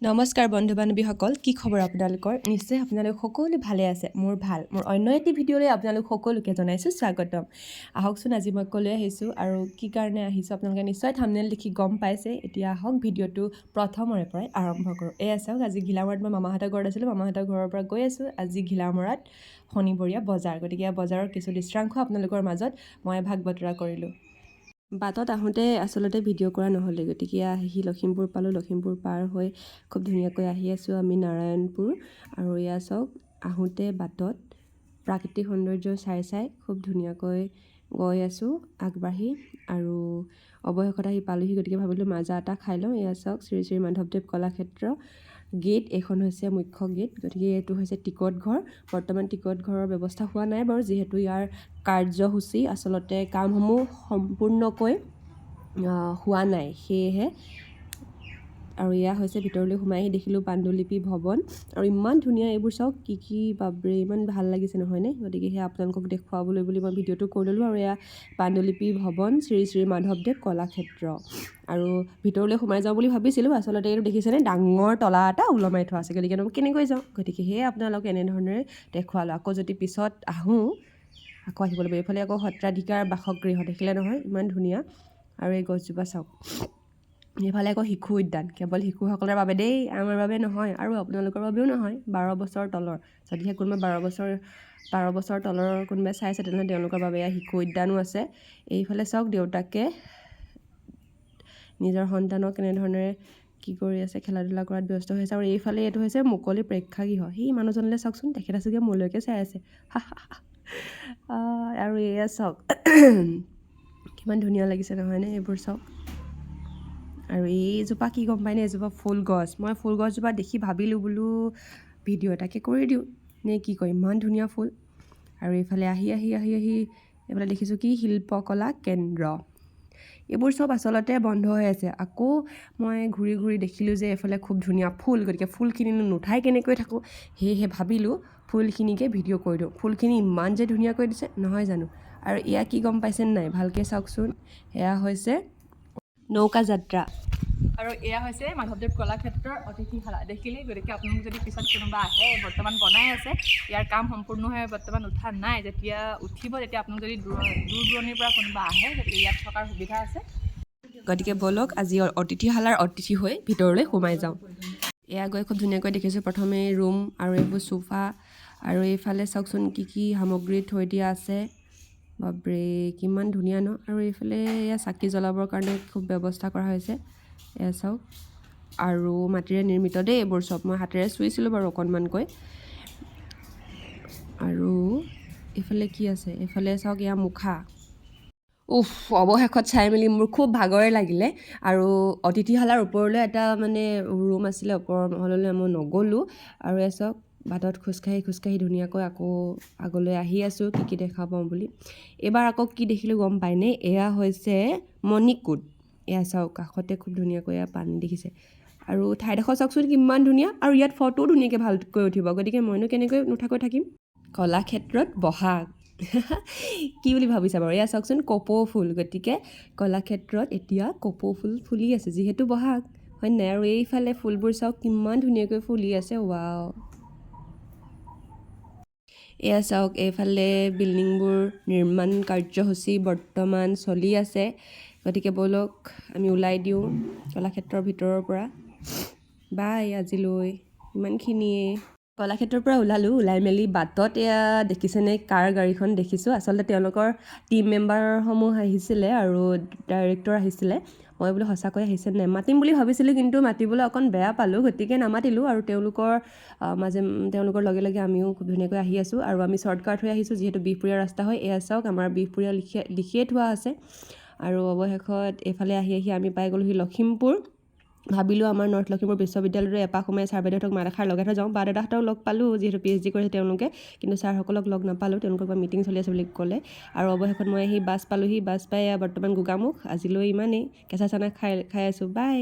নমস্কাৰ বন্ধু বান্ধৱীসকল, কি খবৰ আপোনালোকৰ? নিশ্চয় আপোনালোক সকলো ভালে আছে। মোৰ ভাল। মোৰ অন্য এটি ভিডিঅ'লৈ আপোনালোক সকলোকে জনাইছোঁ স্বাগতম। আহকচোন, আজি মই ক'লৈ আহিছোঁ আৰু কি কাৰণে আহিছোঁ আপোনালোকে নিশ্চয় থাম্বনেইল দেখি গম পাইছে। এতিয়া আহক ভিডিঅ'টো প্ৰথমৰে পৰাই আৰম্ভ কৰোঁ। এয়া চাওক, আজি ঘিলামৰাত মই মামাহঁতৰ ঘৰত আছিলোঁ। মামাহঁতৰ ঘৰৰ পৰা গৈ আছোঁ আজি ঘিলামৰাত শনিবৰীয়া বজাৰ। গতিকে বজাৰৰ কিছু দৃশ্যাংশ আপোনালোকৰ মাজত মই ভাগ বতৰা কৰিলোঁ। বাটত আহোঁতে আচলতে ভিডিঅ' কৰা নহ'লে, গতিকে আহি লখিমপুৰ পালোঁ। লখিমপুৰ পাৰ হৈ খুব ধুনীয়াকৈ আহি আছোঁ আমি নাৰায়ণপুৰ। আৰু এয়া চাওক, আহোঁতে বাটত প্ৰাকৃতিক সৌন্দৰ্য চাই চাই খুব ধুনীয়াকৈ গৈ আছোঁ আগবাঢ়ি, আৰু অৱশেষত আহি পালোঁহি। গতিকে ভাবিলোঁ মাজা এটা খাই লওঁ। এয়া চাওক, শ্ৰী শ্ৰী মাধৱদেৱ কলাক্ষেত্ৰ গেট। এইখন হৈছে মুখ্য গেট। গতিকে এইটো হৈছে টিকট ঘৰ। বৰ্তমান টিকট ঘৰৰ ব্যৱস্থা হোৱা নাই বাৰু, যিহেতু ইয়াৰ কাৰ্যসূচী আচলতে কামসমূহ সম্পূৰ্ণকৈ হোৱা নাই, সেয়েহে। আৰু এয়া হৈছে ভিতৰলৈ সোমাই আহি দেখিলোঁ পাণ্ডুলিপি ভৱন। আৰু ইমান ধুনীয়া এইবোৰ চাওক, কি বাপৰে, ইমান ভাল লাগিছে নহয়নে? গতিকে সেয়া আপোনালোকক দেখুৱাবলৈ বুলি মই ভিডিঅ'টো কৰি ল'লোঁ। আৰু এয়া পাণ্ডুলিপি ভৱন, শ্ৰী শ্ৰী মাধৱদেৱ কলাক্ষেত্ৰ। আৰু ভিতৰলৈ সোমাই যাওঁ বুলি ভাবিছিলোঁ, আচলতে এইটো দেখিছেনে, ডাঙৰ তলা এটা ওলমাই থোৱা আছে। গতিকে মই কেনেকৈ যাওঁ? গতিকে সেয়ে আপোনালোক এনেধৰণেৰে দেখুৱালোঁ। আকৌ যদি পিছত আহোঁ, আকৌ আহিব লাগিব। এইফালে আকৌ সত্ৰাধিকাৰ বাসগৃহ, দেখিলে নহয় ইমান ধুনীয়া। আৰু এই গছজোপা চাওক। এইফালে আকৌ শিশু উদ্যান, কেৱল শিশুসকলৰ বাবে দেই, আমাৰ বাবে নহয় আৰু আপোনালোকৰ বাবেও নহয়। 12 বছৰ তলৰ, যদিহে কোনোবা 12 বছৰ তলৰ কোনোবাই চাইছে, তেনেহ'লে তেওঁলোকৰ বাবে এয়া শিশু উদ্যানো আছে। এইফালে চাওক, দেউতাকে নিজৰ সন্তানক কেনেধৰণেৰে কি কৰি আছে, খেলা ধূলা কৰাত ব্যস্ত হৈ আছে। আৰু এইফালে এইটো হৈছে মুকলি প্ৰেক্ষাগৃহ। সেই মানুহজনলৈ চাওকচোন, তেখেত আছে মোলৈকে চাই আছে। আৰু এয়া চাওক, কিমান ধুনীয়া লাগিছে নহয়নে? এইবোৰ চাওক। আৰু এইজোপা কি গম পায়নে? এইজোপা ফুল গছ। মই ফুল গছজোপা দেখি ভাবিলোঁ বোলো ভিডিঅ' এটাকে কৰি দিওঁ নে কি কয়, ইমান ধুনীয়া ফুল। আৰু এইফালে আহি এইফালে দেখিছোঁ কি শিল্পকলা কেন্দ্ৰ। এইবোৰ চব আচলতে বন্ধ হৈ আছে। আকৌ মই ঘূৰি দেখিলোঁ যে এইফালে খুব ধুনীয়া ফুল। গতিকে ফুলখিনি নুঠাই কেনেকৈ থাকোঁ, সেয়েহে ভাবিলোঁ ফুলখিনিকে ভিডিঅ' কৰি দিওঁ। ফুলখিনি ইমান যে ধুনীয়াকৈ দিছে নহয় জানো? আৰু এয়া কি গম পাইছেনে নাই? ভালকৈ চাওকচোন। এয়া হৈছে নৌকা যাত্ৰা। আৰু এয়া হৈছে মাধৱদেৱ কলাক্ষেত্ৰৰ অতিথিশালা, দেখিলে? গতিকে আপোনালোক যদি পিছত কোনোবা আহে, বৰ্তমান বনাই আছে, ইয়াৰ কাম সম্পূৰ্ণভাৱে বৰ্তমান উঠা নাই। যেতিয়া উঠিব, তেতিয়া আপোনালোক যদি দূৰ দূৰণিৰ পৰা কোনোবা আহে, গতিকে ইয়াত থকাৰ সুবিধা আছে। গতিকে ব'লক আজি অতিথিশালাৰ অতিথি হৈ ভিতৰলৈ সোমাই যাওঁ। এয়া গৈ খুব ধুনীয়াকৈ দেখিছোঁ প্ৰথমে ৰুম আৰু এইবোৰ চোফা। আৰু এইফালে চাওকচোন কি সামগ্ৰী থৈ দিয়া আছে, বাপৰে কিমান ধুনীয়া ন? আৰু এইফালে এয়া চাকি জ্বলাবৰ কাৰণে খুব ব্যৱস্থা কৰা হৈছে। এয়া চাওক, আৰু মাটিৰে নিৰ্মিত দেই এইবোৰ চব। মই হাতেৰে চুইছিলোঁ বাৰু অকণমানকৈ। আৰু এইফালে কি আছে? এইফালে চাওক, এয়া মুখা। অৱশেষত চাই মেলি মোৰ খুব ভাগৰে লাগিলে। আৰু অতিথিশালাৰ ওপৰলৈ এটা মানে ৰুম আছিলে, ওপৰৰ মহললৈ মই নগ'লোঁ। আৰু এয়া চাওক, বাটত খোজকাঢ়ি ধুনীয়াকৈ আকৌ আগলৈ আহি আছোঁ কি দেখা পাওঁ বুলি। এইবাৰ আকৌ কি দেখিলোঁ গম পায়নে? এয়া হৈছে মণিকূট। এয়া চাওক, কাষতে খুব ধুনীয়াকৈ এয়া পানী দেখিছে। আৰু ঠাইডোখৰ চাওকচোন কিমান ধুনীয়া। আৰু ইয়াত ফটোও ধুনীয়াকৈ ভালকৈ উঠিব। গতিকে মইনো কেনেকৈ নুঠাকৈ থাকিম? কলাক্ষেত্ৰত বহাগ। কি বুলি ভাবিছা বাৰু? এয়া চাওকচোন, কপৌ ফুল। গতিকে কলাক্ষেত্ৰত এতিয়া কপৌ ফুল ফুলি আছে, যিহেতু বহাগ, হয় নাই? আৰু এইফালে ফুলবোৰ চাওক কিমান ধুনীয়াকৈ ফুলি আছে। ৱাও! এয়া চাওক, এইফালে বিল্ডিংবোৰ নিৰ্মাণ কাৰ্যসূচী বৰ্তমান চলি আছে। গতিকে ব'লক আমি ওলাই দিওঁ কলাক্ষেত্ৰৰ ভিতৰৰ পৰা। বাই আজিলৈ ইমানখিনিয়ে। কলাক্ষেত্ৰৰ পৰা ওলাই মেলি বাটত এয়া দেখিছেনে কাৰ গাড়ীখন দেখিছোঁ। আচলতে তেওঁলোকৰ টিম মেম্বাৰসমূহ আহিছিলে আৰু ডাইৰেক্টৰ আহিছিলে। মই বোলো সঁচাকৈ আহিছে নাই, মাতিম বুলি ভাবিছিলোঁ, কিন্তু মাতিবলৈ অকণ বেয়া পালোঁ। গতিকে নামাতিলোঁ। আৰু তেওঁলোকৰ লগে লগে আমিও খুব ধুনীয়াকৈ আহি আছোঁ। আৰু আমি শ্বৰ্টকাট হৈ আহিছোঁ, যিহেতু বিহপুৰীয়া ৰাস্তা হয়। এয়া চাওক, আমাৰ বিহপুৰীয়া লিখিয়ে থোৱা আছে। আৰু অৱশেষত এইফালে আহি আমি পাই গ'লোহি লখিমপুৰ। ভাবিলোঁ আমাৰ নৰ্থ লখিমপুৰ বিশ্ববিদ্যালয়টো এপাক সোমাই ছাৰ বাইদেউহঁতক মাত এষাৰ লগাই থৈ যাওঁ। বা দাদাহঁতক লগ পালোঁ, যিহেতু PhD কৰিছে তেওঁলোকে, কিন্তু ছাৰসকলক লগ নাপালোঁ, তেওঁলোকৰ পৰা মিটিং চলি আছে বুলি ক'লে। আৰু অৱশেষত মই আহি বাছ পালোঁহি। বাছ পাই বৰ্তমান গোগামুখ। আজিলৈ ইমানেই। কেঁচা চানা খাই আছোঁ। বাই।